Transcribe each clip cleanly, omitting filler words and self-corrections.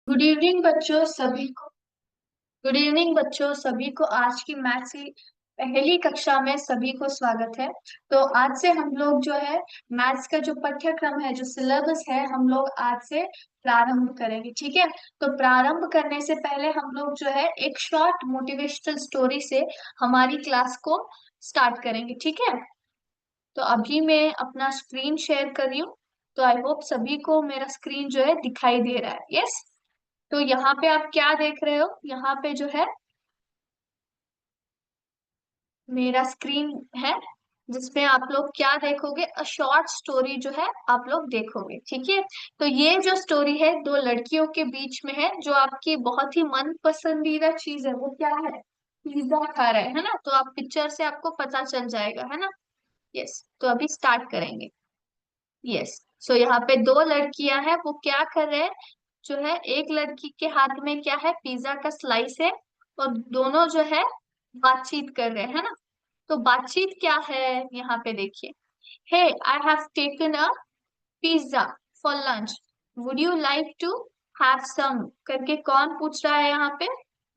Good evening बच्चों सभी को। गुड इवनिंग बच्चों सभी को। आज की मैथ्स की पहली कक्षा में सभी को स्वागत है। तो आज से हम लोग जो है मैथ्स का जो पाठ्यक्रम है, जो सिलेबस है, हम लोग आज से प्रारंभ करेंगे। ठीक है। तो प्रारंभ करने से पहले हम लोग जो है एक शॉर्ट मोटिवेशनल स्टोरी से हमारी क्लास को स्टार्ट करेंगे। ठीक है। तो अभी मैं अपना स्क्रीन शेयर कर रही हूँ। तो आई होप सभी को मेरा स्क्रीन जो है दिखाई दे रहा है। यस। तो यहाँ पे आप क्या देख रहे हो? यहाँ पे जो है मेरा स्क्रीन है, जिसमें आप लोग क्या देखोगे, अ शॉर्ट स्टोरी जो है आप लोग देखोगे। ठीक है। तो ये जो स्टोरी है दो लड़कियों के बीच में है। जो आपकी बहुत ही मन पसंदीदा चीज है वो क्या है? पिज्जा खा रहे है ना। तो आप पिक्चर से आपको पता चल जाएगा, है ना। यस। तो अभी स्टार्ट करेंगे। यस। सो यहाँ पे दो लड़कियां हैं, वो क्या कर रहे हैं? जो है एक लड़की के हाथ में क्या है, पिज्जा का स्लाइस है। और दोनों जो है बातचीत कर रहे हैं, है ना। तो बातचीत क्या है यहाँ पे देखिए। Hey, I have taken a pizza for lunch, would you like to have some? करके कौन पूछ रहा है यहाँ पे?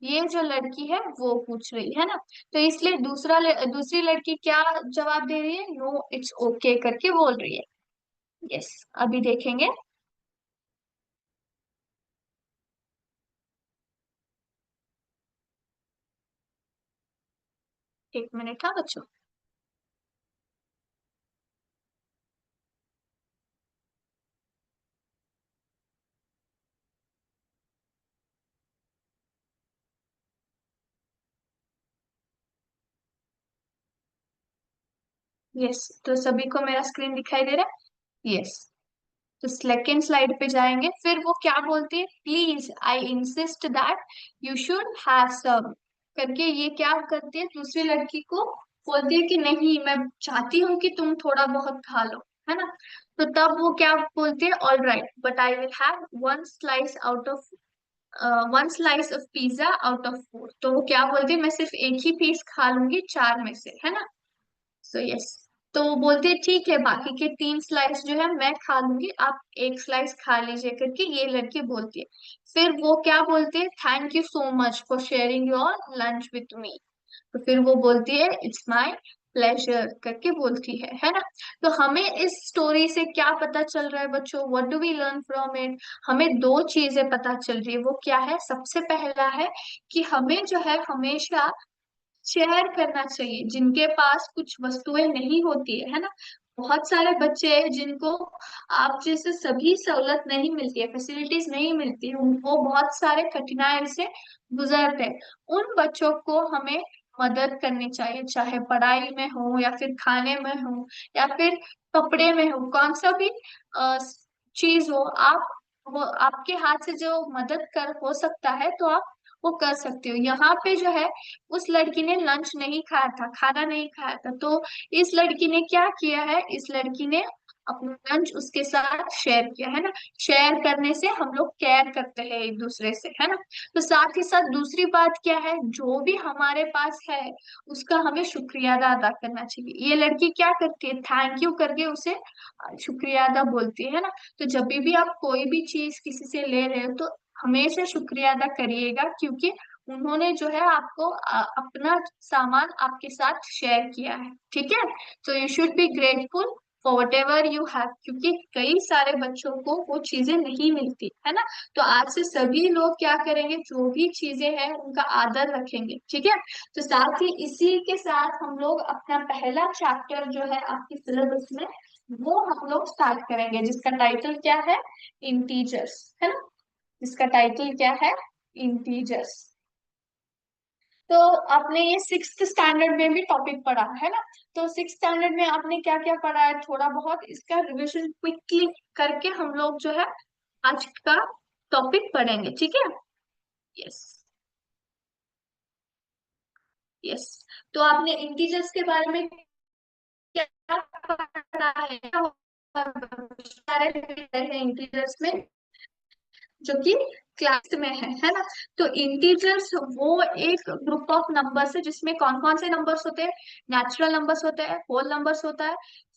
ये जो लड़की है वो पूछ रही है ना। तो इसलिए दूसरी लड़की क्या जवाब दे रही है? नो इट्स ओके करके बोल रही है। यस। अभी देखेंगे। एक मिनट हाँ बच्चों। यस। तो सभी को मेरा स्क्रीन दिखाई दे रहा है? यस। तो सेकेंड स्लाइड पे जाएंगे, फिर वो क्या बोलती है? Please I insist that you should have some. करके ये क्या करती है, दूसरी लड़की को बोलती है कि नहीं, मैं चाहती हूँ कि तुम थोड़ा बहुत खा लो, है ना। तो तब वो क्या बोलती है? All right but I will have one slice of pizza out of four. तो वो क्या बोलती है? मैं सिर्फ एक ही पीस खा लूंगी चार में से, है ना। So yes. तो वो बोलते हैं ठीक है, बाकी के तीन स्लाइस जो है मैं खा लूंगी, आप एक स्लाइस खा लीजिए करके ये लड़की बोलती है। फिर वो क्या बोलते हैं? Thank you so much for sharing your lunch with me. तो फिर वो बोलती है इट्स माय प्लेजर करके बोलती है ना। तो हमें इस स्टोरी से क्या पता चल रहा है बच्चों? What do we learn from it? हमें दो चीजें पता चल रही है। वो क्या है? सबसे पहला है कि हमें जो है हमेशा शेयर करना चाहिए जिनके पास कुछ वस्तुएं नहीं होती है ना। बहुत सारे बच्चे हैं जिनको आप जैसे सभी सहूलत नहीं मिलती है, फैसिलिटीज नहीं मिलती है, वो बहुत सारे कठिनाई से गुजरते हैं। उन बच्चों को हमें मदद करनी चाहिए, चाहे पढ़ाई में हो या फिर खाने में हो या फिर कपड़े में हो, कौन सा भी अ, चीज हो। आप वो आपके हाथ से जो मदद कर हो सकता है तो आप वो कर सकते हो। यहाँ पे जो है उस लड़की ने लंच नहीं खाया था, खाना नहीं खाया था। तो इस लड़की ने क्या किया है? इस लड़की ने अपना लंच उसके साथ शेयर किया, है ना। शेयर करने से हम लोग केयर करते हैं एक दूसरे से, है ना। तो साथ ही साथ दूसरी बात क्या है? जो भी हमारे पास है उसका हमें शुक्रिया अदा अदा करना चाहिए। ये लड़की क्या करती है? थैंक यू करके उसे शुक्रिया अदा बोलती है ना। तो जब भी आप कोई भी चीज किसी से ले रहे हो तो हमेशा शुक्रिया अदा करिएगा, क्योंकि उन्होंने जो है आपको अपना सामान आपके साथ शेयर किया है। ठीक है। तो you should be grateful for what ever you have, क्योंकि कई सारे बच्चों को वो चीजें नहीं मिलती है ना। तो आज से सभी लोग क्या करेंगे? जो भी चीजें हैं उनका आदर रखेंगे। ठीक है। तो साथ ही इसी के साथ हम लोग अपना पहला चैप्टर जो है आपके सिलेबस में वो हम लोग स्टार्ट करेंगे, जिसका टाइटल क्या है? इंटीजर्स, है ना। जिसका टाइटल क्या है? इंटीजर्स। तो आपने ये सिक्स्थ स्टैंडर्ड में भी टॉपिक पढ़ा है ना। तो सिक्स स्टैंडर्ड में आपने क्या क्या पढ़ा है? थोड़ा बहुत इसका रिविजन क्विकली करके हम लोग जो है आज का टॉपिक पढ़ेंगे। ठीक है। यस। यस। तो आपने इंटीजर्स के बारे में क्या पढ़ा है? सारे इंटीजर्स में जो कि क्लास में है ना। तो इंटीजर्स वो एक ग्रुप ऑफ नंबर्स है जिसमें कौन कौन से नंबर्स होते हैं? नेचुरल नंबर्स होते हैं, होल नंबर्स होता है,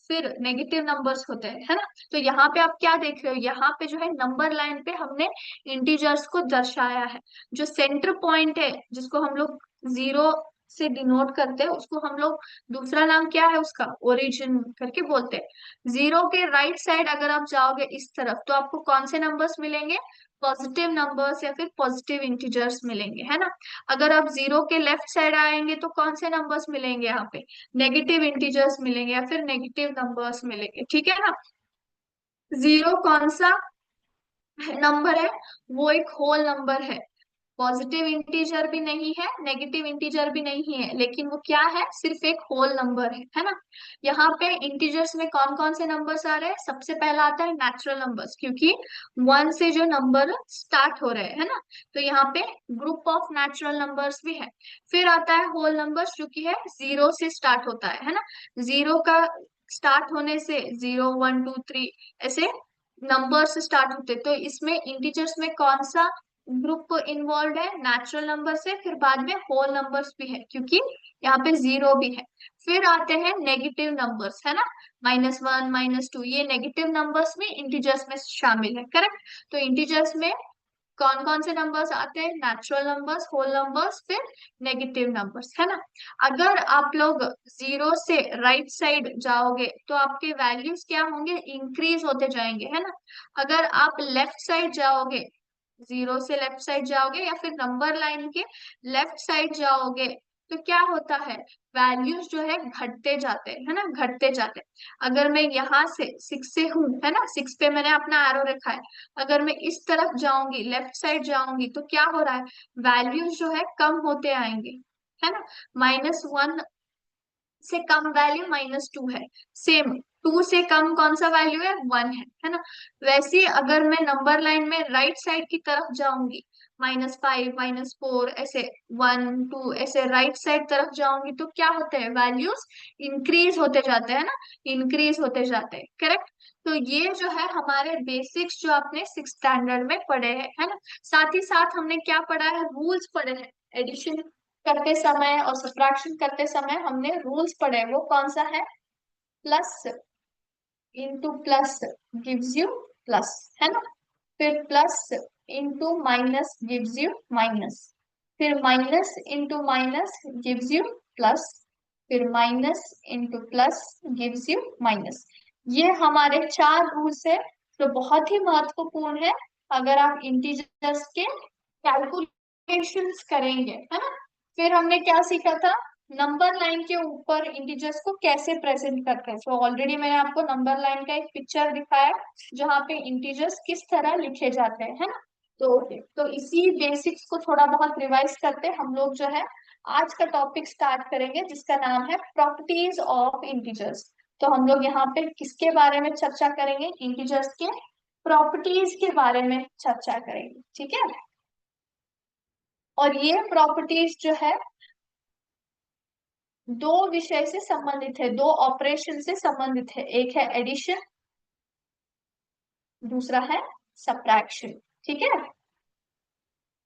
फिर नेगेटिव नंबर्स होते हैं, है ना। तो यहाँ पे आप क्या देख रहे हो, यहाँ पे जो है नंबर लाइन पे हमने इंटीजर्स को दर्शाया है। जो सेंटर पॉइंट है जिसको हम लोग जीरो से डिनोट करते हैं, उसको हम लोग, दूसरा नाम क्या है उसका, ओरिजिन करके बोलते हैं। जीरो के राइट साइड अगर आप जाओगे इस तरफ, तो आपको कौन से नंबर्स मिलेंगे, पॉजिटिव नंबर्स या फिर पॉजिटिव इंटीजर्स मिलेंगे, है ना। अगर आप जीरो के लेफ्ट साइड आएंगे तो कौन से नंबर्स मिलेंगे यहाँ पे, नेगेटिव इंटीजर्स मिलेंगे या फिर नेगेटिव नंबर्स मिलेंगे, ठीक है ना। जीरो कौन सा नंबर है, वो एक होल नंबर है, पॉजिटिव इंटीजर भी नहीं है, नेगेटिव इंटीजर भी नहीं है, लेकिन वो क्या है, सिर्फ एक होल नंबर है ना। यहाँ पे इंटीजर्स में कौन कौन से नंबर्स आ रहे हैं, सबसे पहला आता है नेचुरल नंबर्स, क्योंकि वन से जो नंबर स्टार्ट हो रहे हैं, है ना। तो यहाँ पे ग्रुप ऑफ नेचुरल नंबर्स भी है। फिर आता है होल नंबर्स, जो कि है जीरो से स्टार्ट होता है ना। जीरो का स्टार्ट होने से जीरो वन टू थ्री ऐसे नंबर्स स्टार्ट होते, तो इसमें इंटीजर्स में कौन सा ग्रुप इन्वॉल्व है, नेचुरल नंबर से, फिर बाद में होल नंबर्स भी है, क्योंकि यहाँ पे जीरो भी है। फिर आते हैं नेगेटिव नंबर्स, है ना, -1 -2, ये नेगेटिव नंबर्स में इंटीजर्स में शामिल है, करेक्ट। तो इंटीजर्स में कौन कौन से नंबर्स आते हैं, नेचुरल नंबर्स, होल नंबर्स, फिर नेगेटिव नंबर्स, है ना। अगर आप लोग जीरो से राइट साइड जाओगे तो आपके वैल्यूज क्या होंगे, इंक्रीज होते जाएंगे, है ना। अगर आप लेफ्ट साइड जाओगे, जीरो से लेफ्ट साइड जाओगे या फिर नंबर लाइन के लेफ्ट साइड जाओगे, तो क्या होता है, वैल्यूज जो है घटते जाते हैं, है ना, घटते जाते हैं। अगर मैं यहाँ से सिक्स से हूँ, है ना, सिक्स पे मैंने अपना एरो रखा है, अगर मैं इस तरफ जाऊंगी, लेफ्ट साइड जाऊंगी, तो क्या हो रहा है, वैल्यूज जो है कम होते आएंगे, है ना। -1 से कम वैल्यू -2 है, सेम टू से कम कौन सा वैल्यू है, 1 है ना। वैसे ही अगर मैं नंबर लाइन में राइट साइड की तरफ जाऊंगी, -5 -4 ऐसे, 1 2 ऐसे राइट साइड तरफ जाऊंगी, तो क्या होते हैं, वैल्यूज इंक्रीज होते जाते हैं ना, इंक्रीज होते जाते हैं, करेक्ट। तो ये जो है हमारे बेसिक्स जो आपने सिक्स स्टैंडर्ड में पढ़े हैं, है ना। साथ ही साथ हमने क्या पढ़ा है, रूल्स पढ़े हैं। एडिशन करते समय और सब्ट्रैक्शन करते समय हमने रूल्स पढ़े, वो कौन सा है, plus into plus gives you plus, है ना। फिर plus into minus gives you minus, फिर minus into minus gives you plus, फिर minus into plus gives you minus. ये हमारे चार रूल्स है, जो बहुत ही महत्वपूर्ण है अगर आप इंटीजर्स के कैलकुलेशंस करेंगे, है ना। फिर हमने क्या सीखा था, नंबर लाइन के ऊपर इंटीजर्स को कैसे प्रेजेंट करते हैं। तो ऑलरेडी मैंने आपको नंबर लाइन का एक पिक्चर दिखाया, जहाँ पे इंटीजर्स किस तरह लिखे जाते हैं, है ना। तो इसी बेसिक्स को थोड़ा बहुत रिवाइज करते हम लोग जो है आज का टॉपिक स्टार्ट करेंगे, जिसका नाम है प्रॉपर्टीज ऑफ इंटीजर्स। तो हम लोग यहाँ पे किसके बारे में चर्चा करेंगे, इंटीजर्स के प्रॉपर्टीज के बारे में चर्चा करेंगे, ठीक है। और ये प्रॉपर्टीज जो है दो विषय से संबंधित है, दो ऑपरेशन से संबंधित है, एक है एडिशन, दूसरा है सब्ट्रैक्शन, ठीक है।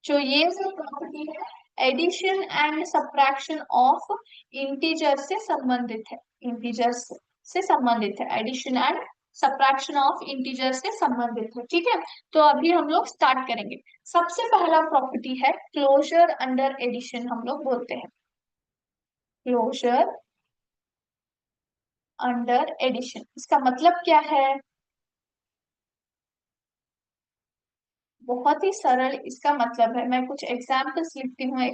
जो ये जो प्रॉपर्टी है, addition and subtraction of integer से संबंधित है, इंटीजर्स से संबंधित है, addition and subtraction of integer से संबंधित है, ठीक है। तो अभी हम लोग स्टार्ट करेंगे। सबसे पहला प्रॉपर्टी है क्लोजर अंडर एडिशन, हम लोग बोलते हैं क्लोजर अंडर एडिशन। इसका मतलब क्या है, बहुत ही सरल इसका मतलब है। मैं कुछ एग्जाम्पल्स लिखती हूँ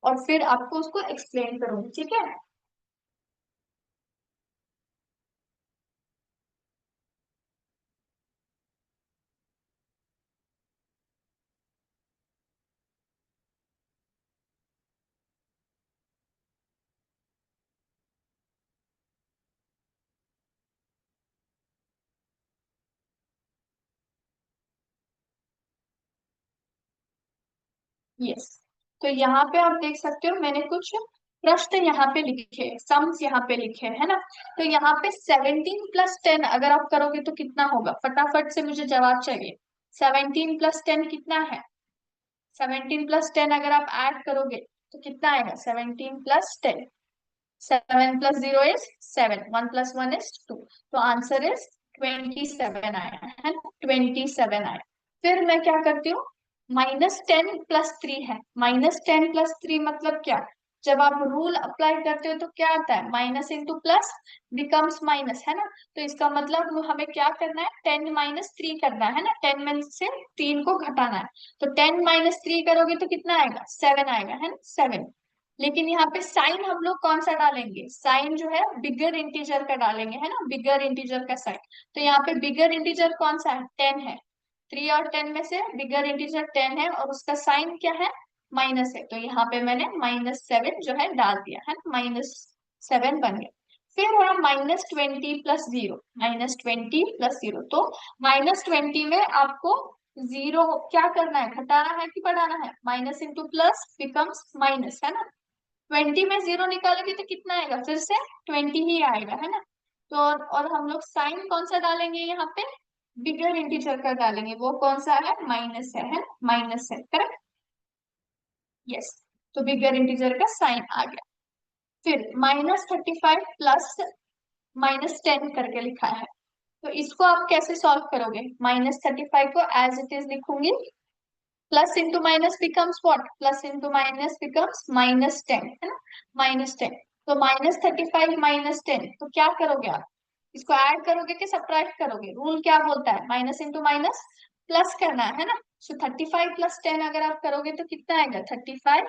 और फिर आपको उसको एक्सप्लेन करूंगी, ठीक है। यस, तो यहाँ पे आप देख सकते हो मैंने कुछ प्रश्न यहाँ पे लिखे, सम्स यहाँ पे लिखे है ना। तो यहाँ पे 17 + 10 अगर आप करोगे तो कितना होगा, फटाफट से मुझे जवाब चाहिए। 17 + 10 कितना है, 17 + 10 अगर आप ऐड करोगे तो कितना आएगा, 17 + 10, 7 + 0 is 7, 1 + 1 is 2, तो आंसर इज 27 आया है ना, 27 आया। फिर मैं क्या करती हूँ, -10 + 3 है, -10 + 3 मतलब क्या, जब आप रूल अप्लाई करते हो तो क्या आता है, minus into plus becomes minus, है ना। तो इसका मतलब हमें क्या करना है, 10 - 3 करना है ना, 10 में से 3 को घटाना है। तो 10 - 3 करोगे तो कितना आएगा, 7 आएगा, है ना, 7। लेकिन यहाँ पे साइन हम लोग कौन सा डालेंगे, साइन जो है बिगर इंटीजर का डालेंगे, है ना, बिगर इंटीजर का साइन। तो यहाँ पे बिगर इंटीजर कौन सा है, 10 है। 3 और 10 में से बिगर इंटीजर 10 है और उसका साइन क्या है, माइनस है। तो यहाँ पे मैंने -7 जो है डाल दिया है, -7 बन गया। फिर है -20 + 0, -20 + 0, तो -20 में आपको जीरो क्या करना है, घटाना है कि बढ़ाना है, minus into plus becomes minus, है ना। 20 में 0 निकालोगे तो कितना आएगा, फिर से 20 ही आएगा, है ना। तो और हम लोग साइन कौन सा डालेंगे यहाँ पे, बिगर इंटीजर का डालेंगे, वो कौन सा है, माइनस है, माइनस है, करेक्ट, यस। तो बिगर इंटीजर का साइन आ गया। फिर -35 प्लस -10 करके लिखा है, तो इसको आप कैसे सॉल्व करोगे, -35 को एज इट इज लिखूंगी, plus into minus becomes what, plus into minus becomes -10, है ना, -10। तो -35 -10, तो क्या करोगे आप, इसको ऐड करोगे कि सब्ट्रैक्ट करोगे, रूल क्या बोलता है, माइनस इंटू माइनस प्लस करना है ना। सो 35 + 10 अगर आप करोगे तो कितना आएगा, 35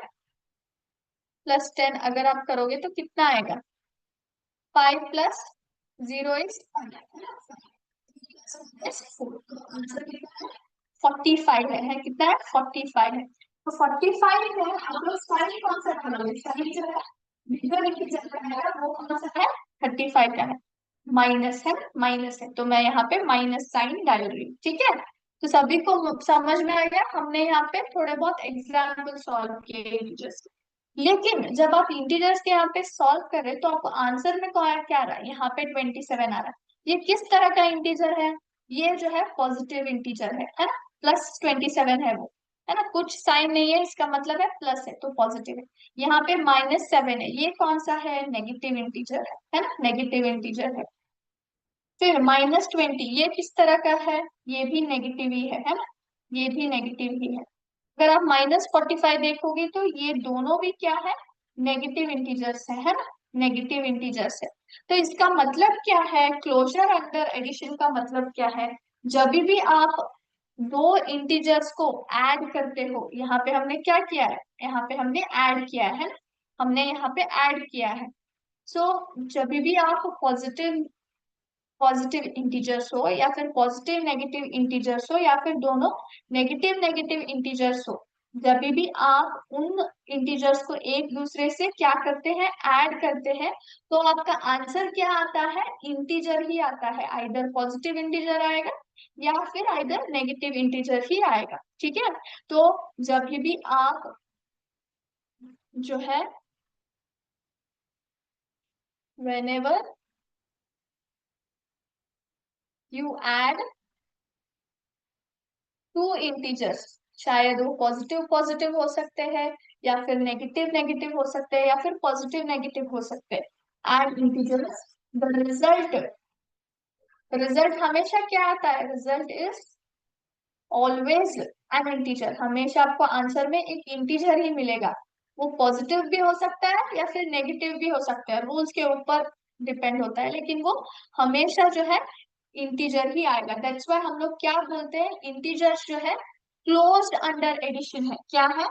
+ 10 अगर आप करोगे तो कितना आएगा, 5 + 0 is 45 है, कितना है, 45 है। तो 45 है, हम लोग साइन कौन सा करोगे, साइन जो है बिगर इंटीजर का है वो कौन सा है, 35 का है, माइनस है, माइनस है। तो मैं यहाँ पे माइनस साइन डाल रही हूँ, ठीक है। तो सभी को समझ में आ गया, हमने यहाँ पे थोड़े बहुत एग्जाम्पल सॉल्व किए इंटीजर्स। लेकिन जब आप इंटीजर्स के यहाँ पे सॉल्व कर रहे हो तो आपको आंसर में क्या क्या आ रहा है, यहाँ पे 27 आ रहा है। ये किस तरह का इंटीजर है, ये जो है पॉजिटिव इंटीजर है ना, +27 है वो, है ना, कुछ साइन नहीं है, इसका मतलब है प्लस है तो पॉजिटिव है। यहाँ पे -7 है, ये कौन सा है, नेगेटिव इंटीजर है ना, नेगेटिव इंटीजर है। फिर -20 ये किस तरह का है, ये भी नेगेटिव ही है ना, ये भी नेगेटिव ही है। अगर आप -45 देखोगे तो ये दोनों भी क्या है, नेगेटिव इंटीजर्स है ना, नेगेटिव इंटीजर्स है। तो इसका मतलब क्या है, क्लोजर अंडर एडिशन का मतलब क्या है, जब भी आप दो इंटीजर्स को ऐड करते हो, यहाँ पे हमने क्या किया है, यहाँ पे हमने ऐड किया है ना, हमने यहाँ पे ऐड किया है। सो जब भी आप पॉजिटिव पॉजिटिव इंटीजर्स हो या फिर पॉजिटिव नेगेटिव इंटीजर्स हो या फिर दोनों नेगेटिव नेगेटिव इंटीजर्स हो, जब भी आप उन इंटीजर्स को एक दूसरे से क्या करते हैं, ऐड करते हैं, तो आपका आंसर क्या आता है, इंटीजर ही आता है, आइदर पॉजिटिव इंटीजर आएगा या फिर आइदर नेगेटिव इंटीजर ही आएगा, ठीक है। तो जब भी आप जो है whenever you add two integers, शायद वो पॉजिटिव पॉजिटिव हो सकते हैं या फिर नेगेटिव नेगेटिव हो सकते हैं या फिर पॉजिटिव नेगेटिव हो सकते हैं, and integers, the result, result हमेशा क्या आता है, result is always an integer, हमेशा आपको आंसर में एक इंटीजर ही मिलेगा। वो पॉजिटिव भी हो सकता है या फिर नेगेटिव भी हो सकता है, रूल्स के ऊपर डिपेंड होता है, लेकिन वो हमेशा जो है इंटीजर ही आएगा। दैट्स व्हाई हम लोग क्या बोलते हैं, इंटीजर्स जो है क्लोज्ड अंडर एडिशन है, क्या है,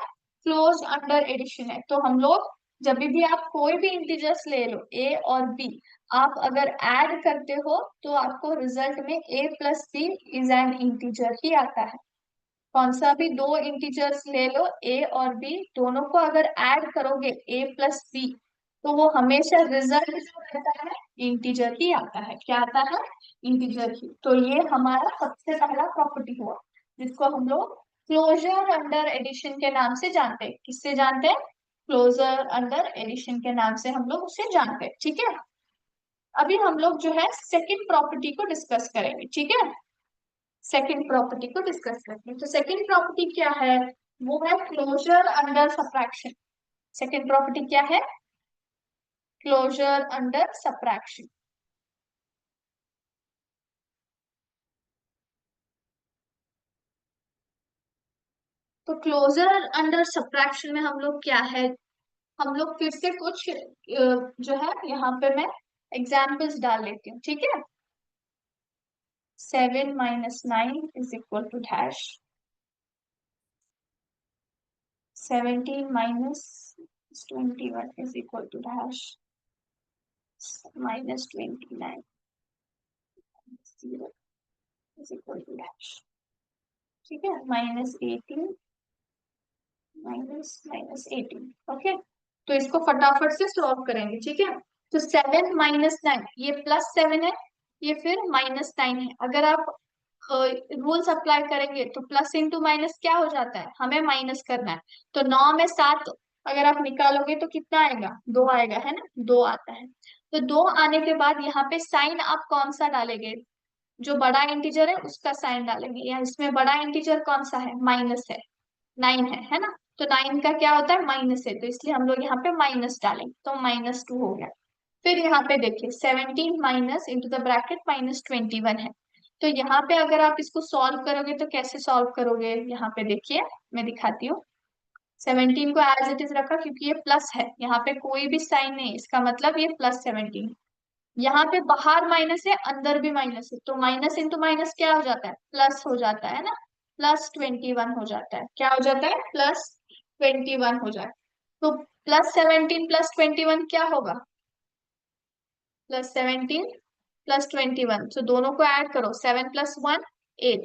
क्लोज्ड अंडर एडिशन है। तो हम लोग जब भी आप कोई भी इंटीजर्स ले लो ए और बी, आप अगर ऐड करते हो तो आपको रिजल्ट में a + b is an integer ही आता है। कौन सा भी दो इंटीजर्स ले लो ए और बी, दोनों को अगर ऐड करोगे a + b, तो वो हमेशा रिजल्ट जो रहता है इंटीजर ही आता है, क्या आता है, इंटीजर ही। तो ये हमारा सबसे पहला प्रॉपर्टी हुआ जिसको हम लोग क्लोजर अंडर एडिशन के नाम से जानते हैं, किससे जानते हैं, क्लोजर अंडर एडिशन के नाम से हम लोग उसे जानते हैं, ठीक है। अभी हम लोग जो है सेकंड प्रॉपर्टी को डिस्कस करेंगे, ठीक है, सेकंड प्रॉपर्टी को डिस्कस करते हैं। तो सेकंड प्रॉपर्टी क्या है, वो है closure under subtraction. Second property क्या है, क्लोजर अंडर सब्ट्रैक्शन। तो क्लोजर अंडर सब्ट्रैक्शन में हम लोग क्या है, हम लोग फिर से कुछ जो है यहाँ पे मैं एग्जाम्पल्स डाल लेती हूँ, ठीक है। 7 - 9 is equal to dash, 17 - 21 is equal to dash, -29 0 is equal to dash, ठीक है। -18 -18, ओके। तो इसको फटाफट से सॉल्व करेंगे, ठीक है। तो 7 - 9, ये +7 है, ये फिर -9 है। अगर आप रूल्स अप्लाई करेंगे तो प्लस इंटू माइनस क्या हो जाता है, हमें माइनस करना है। तो 9 में 7 अगर आप निकालोगे तो कितना आएगा, 2 आएगा, है ना, 2 आता है। तो 2 आने के बाद यहाँ पे साइन आप कौन सा डालेंगे, जो बड़ा इंटीजर है उसका साइन डालेंगे। या इसमें बड़ा इंटीजर कौन सा है, माइनस है, 9 है ना। तो 9 का क्या होता है, माइनस है, तो इसलिए हम लोग यहाँ पे माइनस डालेंगे, तो -2 हो गया। फिर यहाँ पे देखिए 17 माइनस इंटू द ब्रैकेट -21 है। तो यहाँ पे अगर आप इसको सॉल्व करोगे तो कैसे सॉल्व करोगे, यहाँ पे देखिए मैं दिखाती हूँ। 17 को एज इट इज रखा क्योंकि ये प्लस है, यहाँ पे कोई भी साइन नहीं, इसका मतलब ये +17। यहाँ पे बाहर माइनस है, अंदर भी माइनस है, तो माइनस इंटू माइनस क्या हो जाता है, प्लस हो जाता है ना। +21 हो जाता है, क्या हो जाता है, +21 हो जाता है। तो +17 +21 क्या होगा, +17 +21। तो दोनों को ऐड करो, 7 + 1 8,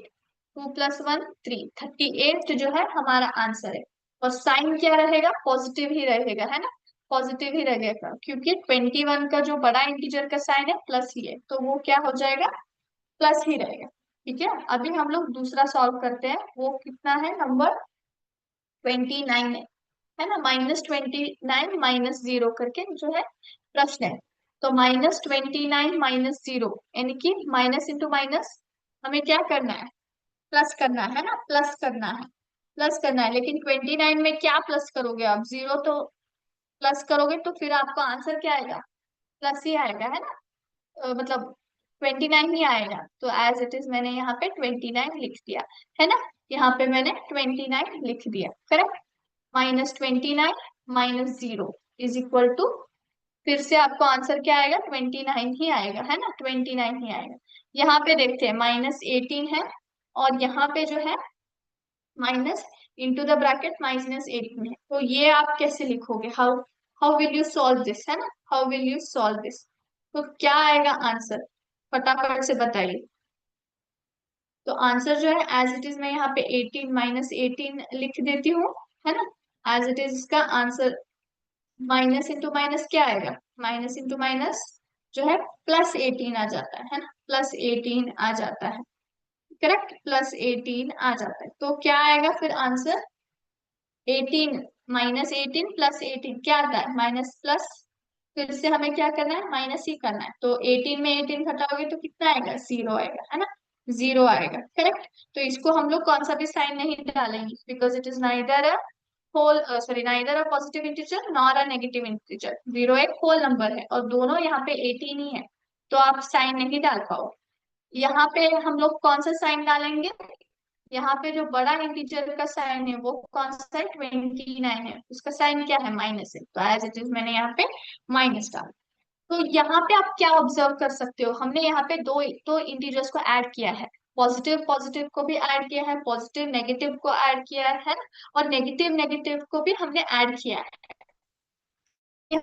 2 + 1 3, 38 जो है हमारा आंसर है। और साइन क्या रहेगा, पॉजिटिव ही रहेगा, है ना, पॉजिटिव ही रहेगा, क्योंकि 21 का जो बड़ा इंटीजर का साइन है प्लस ही है, तो वो क्या हो जाएगा, प्लस ही रहेगा। ठीक है, अभी हम लोग दूसरा सॉल्व करते हैं। वो कितना है, नंबर 29 है ना, -29 -0 करके जो है प्रश्न है। तो -29 -0 यानी कि माइनस इंटू माइनस हमें क्या करना है, प्लस करना है ना, प्लस करना है, प्लस करना है। लेकिन 29 में क्या प्लस करोगे आप, 0 तो प्लस करोगे तो फिर आपका आंसर क्या आएगा, प्लस ही आएगा, है ना। मतलब 29 ही आएगा। तो एज इट इज मैंने यहाँ पे 29 लिख दिया, है ना। यहाँ पे मैंने 29 लिख दिया, करेक्ट। -29 -0 इज इक्वल टू, फिर से आपको आंसर क्या आएगा, 29 ही आएगा, है ना, 29 ही आएगा। यहाँ पे देखते हैं -18 है, और यहाँ पे जो है माइनस इंटू द ब्रैकेट -18 है। तो ये आप कैसे लिखोगे, how how will you solve this, है ना, how will you solve this. तो क्या आएगा आंसर, फटाफट से बताइए। तो आंसर जो है एज इट इज मैं यहाँ पे 18 -18 लिख देती हूँ, है ना, एज इट इज इसका आंसर। माइनस इंटू माइनस क्या आएगा, माइनस इंटू माइनस जो है +18 आ जाता है ना, +18 आ जाता है, करेक्ट, +18 आ जाता है। तो क्या आएगा फिर आंसर, 18 -18 +18 क्या आता है, माइनस प्लस, फिर से हमें क्या करना है, माइनस ही करना है। तो 18 में 18 घटाओगे तो कितना आएगा, 0 आएगा, है ना, 0 आएगा, करेक्ट। तो इसको हम लोग कौन सा भी साइन नहीं डालेंगे, because it is neither a whole, sorry, neither a positive integer nor a negative integer. 0 एक होल नंबर है और दोनों यहाँ पे 18 ही है, तो आप साइन नहीं डाल पाओ। यहाँ पे हम लोग कौन सा साइन डालेंगे, यहाँ पे जो बड़ा इंटीजर का साइन है वो कौन सा है, 29 है, उसका साइन क्या है, माइनस है, तो एज इट इज मैंने यहाँ पे माइनस डाला। तो यहाँ पे आप क्या ऑब्जर्व कर सकते हो, हमने यहाँ पे दो इंटीजर्स को ऐड किया है, पॉजिटिव पॉजिटिव को भी ऐड किया है, पॉजिटिव नेगेटिव को ऐड किया है ना, और नेगेटिव नेगेटिव को भी हमने ऐड किया है।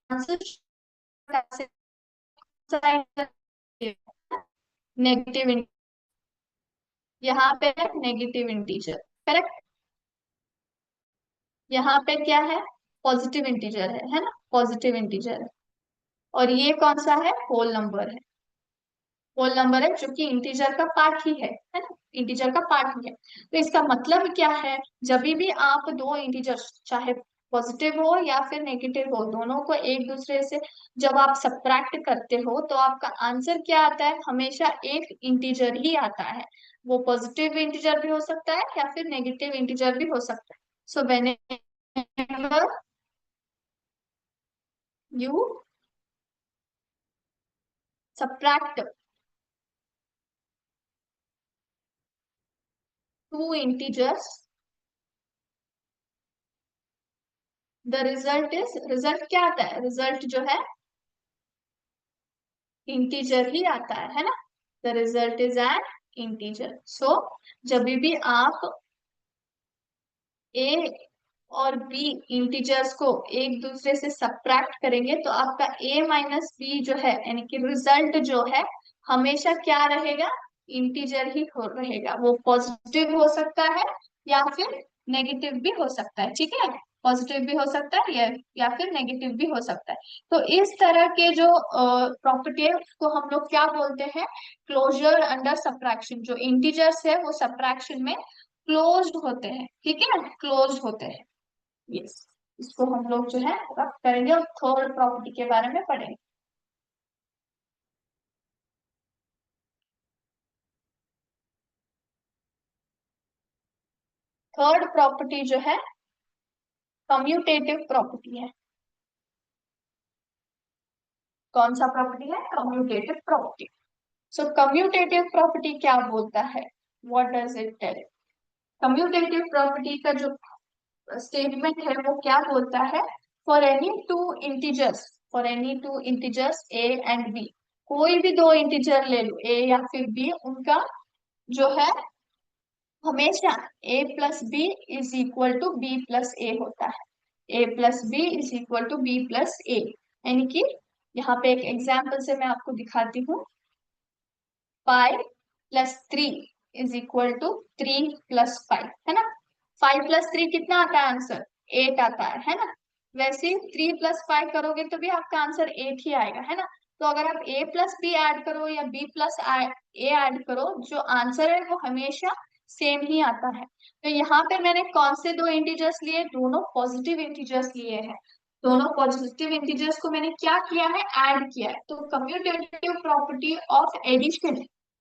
आंसर नेगेटिव, यहाँ पे है नेगेटिव इंटीजर, करेक्ट। यहाँ पे क्या है, पॉजिटिव इंटीजर है ना, पॉजिटिव इंटीजर है। और ये कौन सा है, होल नंबर है, होल नंबर है जो कि इंटीजर का पार्ट ही है ना, इंटीजर का पार्ट ही है। तो इसका मतलब क्या है, जब भी आप दो इंटीजर, चाहे पॉजिटिव हो या फिर नेगेटिव हो, दोनों को एक दूसरे से जब आप सब्ट्रैक्ट करते हो तो आपका आंसर क्या आता है, हमेशा एक इंटीजर ही आता है। वो पॉजिटिव इंटीजर भी हो सकता है या फिर नेगेटिव इंटीजर भी हो सकता है। So whenever you subtract two integers, the result is, result क्या आता है, रिजल्ट जो है इंटीजर ही आता है ना। The result is an integer. So जब भी आप ए और बी इंटीजर्स को एक दूसरे से सब्ट्रैक्ट करेंगे तो आपका ए माइनस बी जो है यानी कि रिजल्ट जो है हमेशा क्या रहेगा, इंटीजर ही हो रहेगा। वो पॉजिटिव हो सकता है या फिर नेगेटिव भी हो सकता है, ठीक है। पॉजिटिव भी हो सकता है या फिर नेगेटिव भी हो सकता है। तो इस तरह के जो प्रॉपर्टी है उसको हम लोग क्या बोलते हैं, क्लोजर अंडर सब्ट्रैक्शन। जो इंटीजर्स है वो सब्ट्रैक्शन में क्लोज्ड होते हैं, ठीक है, क्लोज होते हैं। यस, इसको हम लोग जो है अब करेंगे और थर्ड प्रॉपर्टी के बारे में पढ़ेंगे। थर्ड प्रॉपर्टी जो है कम्यूटेटिव प्रॉपर्टी है। कौन सा प्रॉपर्टी है, commutative property. So commutative property क्या बोलता है, what does it tell. Commutative property का जो स्टेटमेंट है वो क्या बोलता है, for any two integers, for any two integers A and B, कोई भी दो इंटीजर ले लो ए या फिर बी, उनका जो है हमेशा a plus B is equal to B plus A होता है। a plus B is equal to B plus A, यानी कि यहाँ पे एक एग्जाम्पल से मैं आपको दिखाती हूँ। 5 + 3 इज इक्वल टू 3 + 5, है ना। 5 + 3 कितना आता है आंसर, 8 आता है ना। वैसे 3 + 5 करोगे तो भी आपका आंसर 8 ही आएगा, है ना। तो अगर आप a प्लस बी ऐड करो या b प्लस ए ऐड करो, जो आंसर है वो हमेशा सेम ही आता है। तो यहाँ पे मैंने कौन से दो इंटीजर्स लिए, दोनों पॉजिटिव इंटीजर्स लिए हैं। दोनों पॉजिटिव इंटीजर्स को मैंने क्या किया है, ऐड किया है। तो commutative property of addition,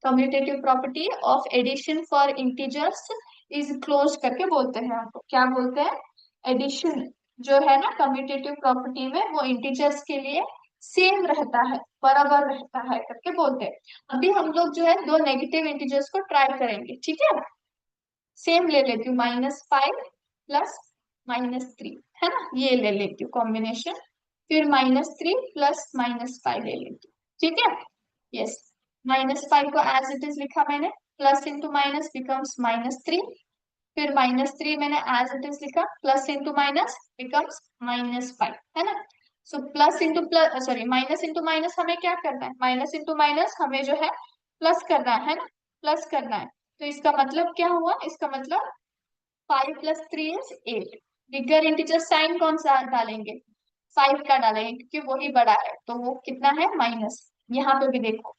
commutative property of addition for integers is close करके बोलते हैं। आपको क्या बोलते हैं, एडिशन जो है ना कम्यूटेटिव प्रॉपर्टी में, वो इंटीजर्स के लिए सेम रहता है, बराबर रहता है करके बोलते हैं। अभी हम लोग जो है दो नेगेटिव इंटीजर्स को ट्राई करेंगे, ठीक है। सेम ले लेती हूँ, -5 प्लस -3, है ना, ये ले लेती हूँ कॉम्बिनेशन। फिर -3 प्लस -5 ले लेती हूँ, ठीक है। यस, -5 को एज इट इज लिखा मैंने, प्लस इंटू माइनस बिकम्स -3। फिर -3 मैंने एज इट इज लिखा, प्लस इंटू माइनस बिकम्स -5, है ना। So plus into plus, sorry, minus into minus हमें क्या करना है, माइनस इंटू माइनस हमें जो है प्लस करना है ना, प्लस करना है। तो इसका मतलब क्या हुआ, इसका मतलब 5 + 3 इज 8। बिगर इंटीजर साइन कौन सा डालेंगे, 5 का डालेंगे क्योंकि वही बड़ा है, तो वो कितना है, माइनस। यहाँ पे भी देखो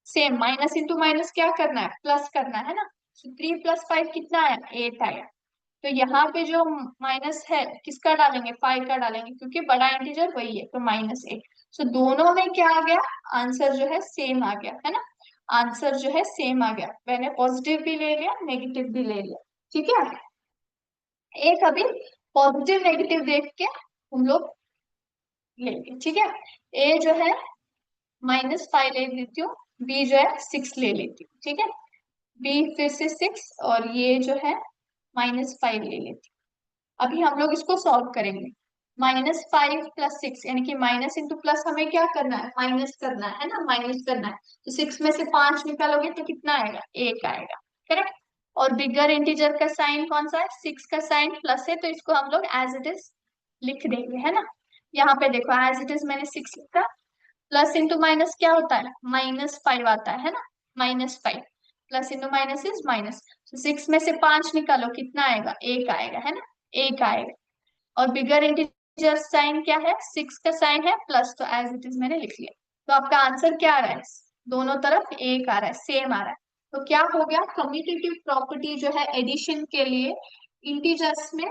सेम, माइनस इंटू माइनस क्या करना है, प्लस करना है ना। 3 + 5 कितना आया, 8 आया। तो यहाँ पे जो माइनस है किसका डालेंगे, 5 का डालेंगे क्योंकि बड़ा इंटीजर वही है, तो -8। सो दोनों में क्या आ गया, आंसर जो है सेम आ गया, है ना। आंसर जो है सेम आ गया, मैंने पॉजिटिव भी ले लिया नेगेटिव भी ले लिया, ठीक है। एक अभी पॉजिटिव नेगेटिव देख के हम लोग लेंगे, ठीक है। ए जो है -5 ले लेती हूँ, बी जो है 6 ले लेती हूँ, ठीक है। बी फिर से 6 और ये जो है -5 ले लेती हूँ। अभी हम लोग इसको सॉल्व करेंगे। -5 + 6 यानी कि माइनस इंटू प्लस हमें क्या करना है, माइनस करना है ना, माइनस करना है। तो 6 में से 5 निकालोगे तो कितना आएगा, 1 आएगा, करेक्ट। और बिगर इंटीजर का साइन कौन सा है, 6 का साइन प्लस है, तो इसको हम लोग एज इट इज लिख देंगे, है ना। यहाँ पे देखो एज इट इज मैंने 6 लिखा, प्लस इंटू माइनस क्या होता है, -5 आता है ना, -5, plus into minus is minus. तो 6 में से 5 निकालो कितना आएगा, 1 आएगा, है ना, 1 आएगा। और बिगर इंटीजर साइन क्या है, 6 का साइन है प्लस, तो एज इट इज मैंने लिख लिया। तो आपका आंसर क्या आ रहा है, दोनों तरफ 1 आ रहा है, सेम आ रहा है। तो क्या हो गया, कम्यूटेटिव प्रॉपर्टी जो है एडिशन के लिए इंटीजर्स में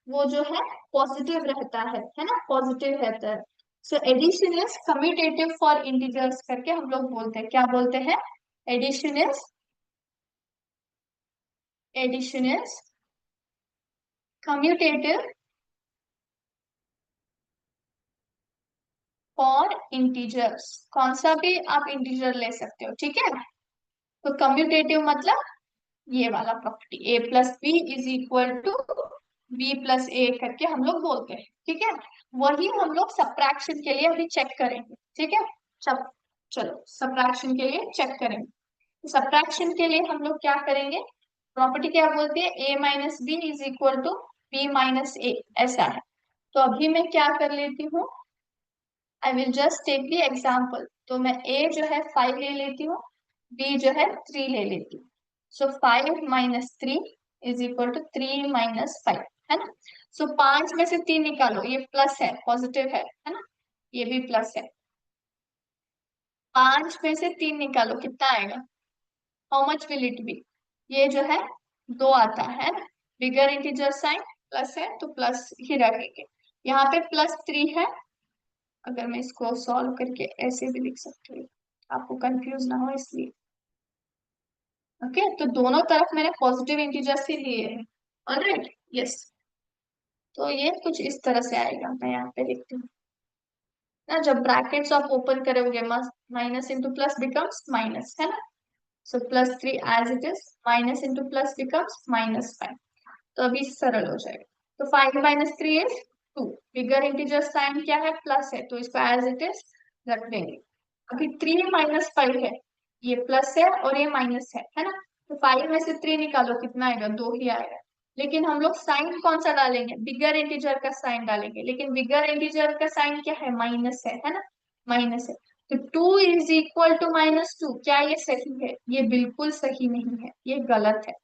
वो जो है पॉजिटिव रहता है ना, पॉजिटिव रहता है। So addition is commutative for integers करके हम लोग बोलते हैं, क्या बोलते हैं, addition is, addition is commutative for integers, कौन सा भी आप इंटीजर ले सकते हो, ठीक है। तो कम्यूटेटिव मतलब ये वाला property A plus B is equal to B plus A करके हम लोग बोलते हैं, ठीक है। वही हम लोग सब्ट्रैक्शन के लिए अभी चेक करेंगे, ठीक है। सब चलो सब्ट्रैक्शन के लिए चेक करेंगे। सब्ट्रैक्शन के लिए हम लोग क्या करेंगे, प्रॉपर्टी क्या बोलती है, A minus B is equal to B minus A, ऐसा है। तो अभी मैं क्या कर लेती हूँ, I will just take the example. तो मैं ए जो है 5 ले लेती हूँ, बी जो है 3 ले लेती हूँ। So 5 minus 3 is equal to 3 minus 5, है ना। सो 5 में से 3 निकालो, ये प्लस है, पॉजिटिव है ना, ये भी प्लस है। 5 में से 3 निकालो, कितना आएगा, how much will it be, ये जो है 2 आता है ना। बिगर इंटीजर साइन प्लस है तो प्लस ही रखेंगे। यहाँ पे +3 है, अगर मैं इसको सॉल्व करके ऐसे भी लिख सकती हूँ, आपको कंफ्यूज ना हो इसलिए। ओके, तो दोनों तरफ मैंने पॉजिटिव इंटीजर्स ही लिए हैं। Alright, yes. तो ये कुछ इस तरह से आएगा, मैं यहाँ पे लिखती हूँ ना, जब ब्रैकेट्स आप ओपन करोगे minus into plus becomes minus, है ना। So +3 as it is, minus into plus becomes -5। तो अभी सरल हो जाएगा। तो 5 minus 3 is 2। Bigger integer sign क्या है, प्लस है, तो इसको एज इट इज रख देंगे। अभी 3 माइनस 5 है, ये प्लस है और ये माइनस है ना। तो 5 में से 3 निकालो, कितना आएगा, 2 ही आएगा। लेकिन हम लोग साइन कौन सा डालेंगे, बिगर इंटीजर का साइन डालेंगे। लेकिन बिगर इंटीजर का साइन क्या है, माइनस है ना, माइनस है। तो 2 इज इक्वल टू -2, क्या ये सही है, ये बिल्कुल सही नहीं है, ये गलत है।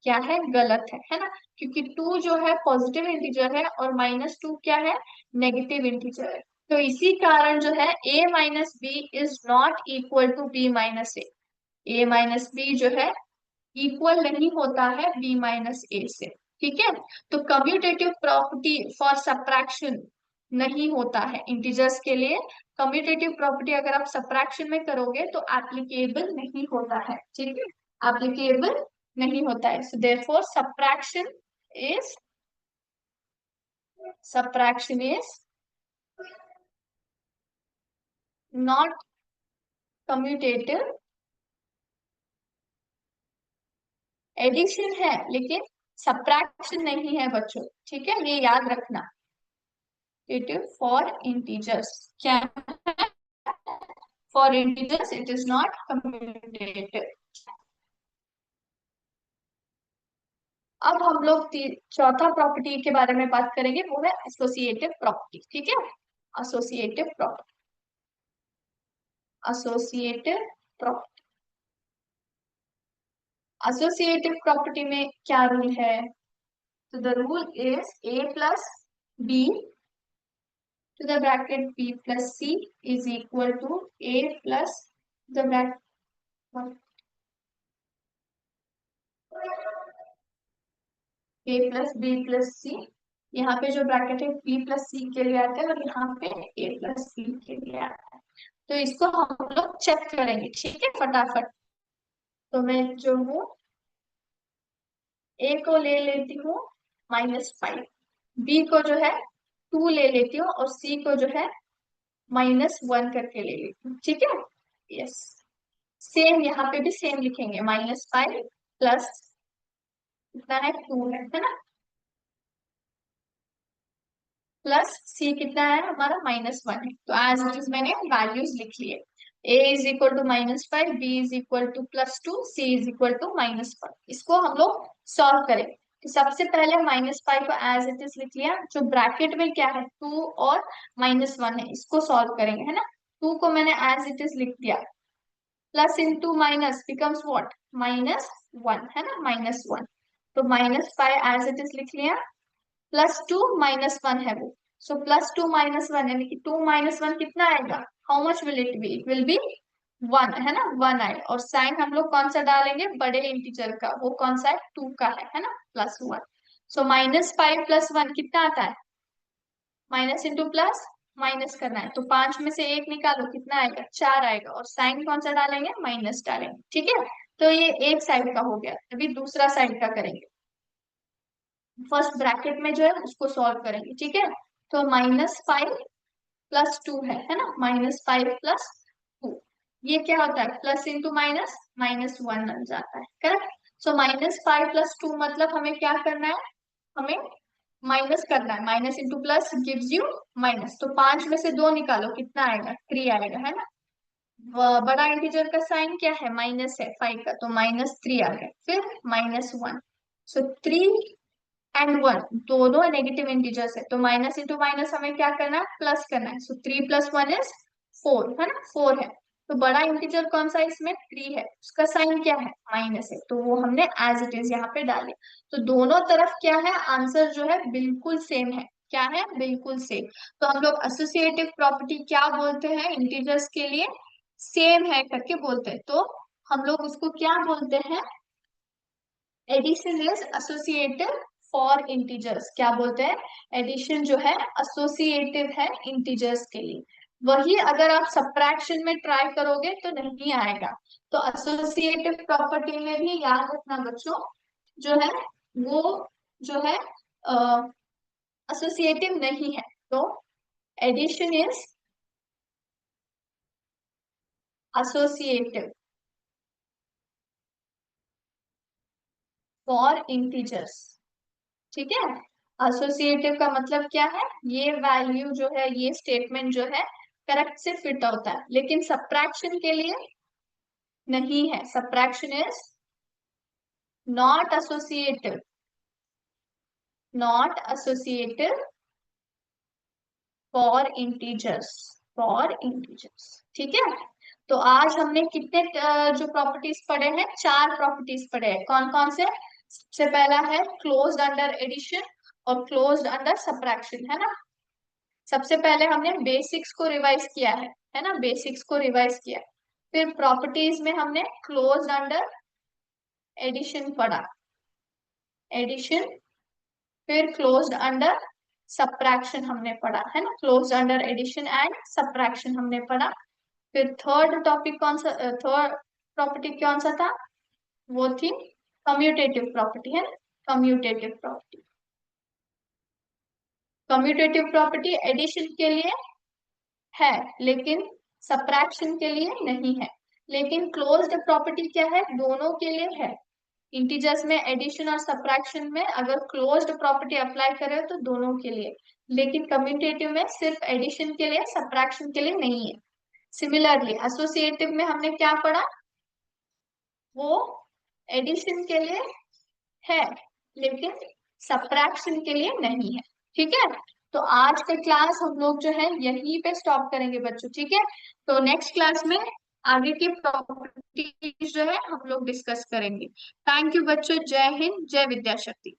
क्या है, गलत है ना। क्योंकि 2 जो है पॉजिटिव इंटीजर है और -2 क्या है, नेगेटिव इंटीजर है। तो इसी कारण जो है a minus B is not equal to b minus A. A minus B जो है इक्वल नहीं होता है b माइनस ए से, ठीक है। तो कम्यूटेटिव प्रॉपर्टी फॉर सब्ट्रैक्शन नहीं होता है इंटीजर्स के लिए। कम्यूटेटिव प्रॉपर्टी अगर आप सब्ट्रैक्शन में करोगे तो एप्लीकेबल नहीं होता है, ठीक है, एप्लीकेबल नहीं होता है। So therefore is subtraction is not commutative। Addition है लेकिन सब्ट्रैक्शन नहीं है बच्चों, ठीक है, ये याद रखना। फॉर इंटीजर्स क्या, for integers it is not commutative. अब हम लोग चौथा प्रॉपर्टी के बारे में बात करेंगे, वो है एसोसिएटिव प्रॉपर्टी, ठीक है। Associative property, associative property, associative property में क्या रूल है, तो the rule is a plus b to the bracket b plus c is equal to a plus the bracket a plus b plus c। यहाँ पे जो bracket है b plus सी के लिए आता है और यहाँ पे a प्लस b के लिए आता है। तो इसको हम लोग चेक करेंगे, ठीक है, फटाफट। तो मैं जो हूँ a को ले लेती हूँ -5, b को जो है 2 ले लेती हूँ और c को जो है -1 करके ले लेती हूँ, ठीक है। यस, सेम यहाँ पे भी सेम लिखेंगे, -5 प्लस कितना है, 2 है ना, प्लस सी कितना है हमारा, -1 है। तो एज इट इज मैंने वैल्यूज लिख लिए, a is equal to -5, b is equal to +2, c is equal to -1। इसको हम लोग सॉल्व करेंगे। तो सबसे पहले -5 को एज इट इज लिख लिया, जो ब्रैकेट में क्या है 2 और -1 है, इसको सॉल्व करेंगे, है ना। 2 को मैंने एज इट इज लिख दिया, plus into minus becomes what, -1, है ना, -1। तो -5 एज इट इज लिख लिया, +2 -1 है वो। सो +2 - 1 यानी कि 2 - 1 कितना आएगा, how much will it be, it will be 1, है ना, 1 आएगा। और साइन हम लोग कौन सा डालेंगे, बड़े इंटीजर का, वो कौन सा है, 2 का है ना, +1। सो -5 + 1 कितना आता है, माइनस इंटू प्लस, माइनस करना है, तो 5 में से 1 निकालो, कितना आएगा, 4 आएगा। और साइन कौन सा डालेंगे, माइनस डालेंगे, ठीक है। तो ये एक साइड का हो गया, अभी दूसरा साइड का करेंगे। फर्स्ट ब्रैकेट में जो है उसको सॉल्व करेंगे, ठीक है। तो -5 +2 है ना, -5 + 2, ये क्या होता है, प्लस इंटू माइनस, -1 बन जाता है, करेक्ट। सो -5 + 2 मतलब हमें क्या करना है, हमें माइनस करना है, minus into plus gives you minus, तो 5 में से 2 निकालो, कितना आएगा, 3 आएगा, है ना। बड़ा इंटीजर का साइन क्या है, माइनस है 5 का, तो -3 आ गया, फिर -1, सो 3 और 1 दोनों नेगेटिव इंटीजर्स है, तो माइनस इंटू माइनस हमें क्या करना है, प्लस करना है, सो 3 + 1 इज 4, है ना, 4 है। तो बड़ा इंटीजर कौन सा इसमें, 3 है, उसका साइन क्या है, माइनस है, तो वो हमने एज इट इज यहाँ पे डाले। तो दोनों तरफ क्या है, आंसर जो है बिल्कुल सेम है, क्या है, बिल्कुल सेम। तो हम लोग एसोसिएटिव प्रॉपर्टी क्या बोलते हैं इंटीजर्स के लिए, सेम है करके बोलते हैं, तो हम लोग उसको क्या बोलते हैं, addition is associative for integers, क्या बोलते हैं, एडिशन जो है एसोसिएटिव है इंटीजर्स के लिए। वही अगर आप सब्ट्रैक्शन में ट्राई करोगे तो नहीं आएगा। तो एसोसिएटिव प्रॉपर्टी में भी याद रखना बच्चों, जो है वो जो है एसोसिएटिव नहीं है, तो addition is associative for integers, ठीक है। एसोसिएटिव का मतलब क्या है, ये वैल्यू जो है, ये स्टेटमेंट जो है करेक्ट से फिट होता है, लेकिन सब्ट्रैक्शन के लिए नहीं है, subtraction is not associative, not associative for integers, for integers, ठीक है। तो आज हमने कितने जो प्रॉपर्टीज पढ़े हैं, 4 प्रॉपर्टीज पढ़े हैं, कौन कौन से, सबसे पहला है क्लोज्ड अंडर एडिशन और क्लोज्ड अंडर सब्ट्रैक्शन, है ना। सबसे पहले हमने बेसिक्स को रिवाइज किया है ना, बेसिक्स को रिवाइज किया। फिर प्रॉपर्टीज में हमने क्लोज्ड अंडर एडिशन पढ़ा, एडिशन, फिर क्लोज्ड अंडर सब्ट्रैक्शन हमने पढ़ा, है ना, closed under addition and subtraction हमने पढ़ा। फिर थर्ड टॉपिक कौन सा, थर्ड प्रॉपर्टी कौन सा था, वो थी कम्यूटेटिव प्रॉपर्टी, है ना, commutative property. Commutative property addition के लिए है, लेकिन सब्ट्रैक्शन के लिए नहीं है। लेकिन क्लोज्ड प्रॉपर्टी क्या है, दोनों के लिए है। इंटीजर्स में एडिशन और सब्ट्रैक्शन में अगर क्लोज्ड प्रॉपर्टी अप्लाई करें तो दोनों के लिए, लेकिन कम्यूटेटिव में सिर्फ एडिशन के लिए, सब्ट्रैक्शन के लिए नहीं है। सिमिलरली एसोसिएटिव में हमने क्या पढ़ा, वो एडिशन के लिए है, लेकिन सब्ट्रैक्शन के लिए नहीं है, ठीक है। तो आज का क्लास हम लोग जो है यहीं पे स्टॉप करेंगे बच्चों, ठीक है। तो नेक्स्ट क्लास में आगे की प्रॉपर्टीज जो है हम लोग डिस्कस करेंगे। थैंक यू बच्चों, जय हिंद, जय विद्या शक्ति।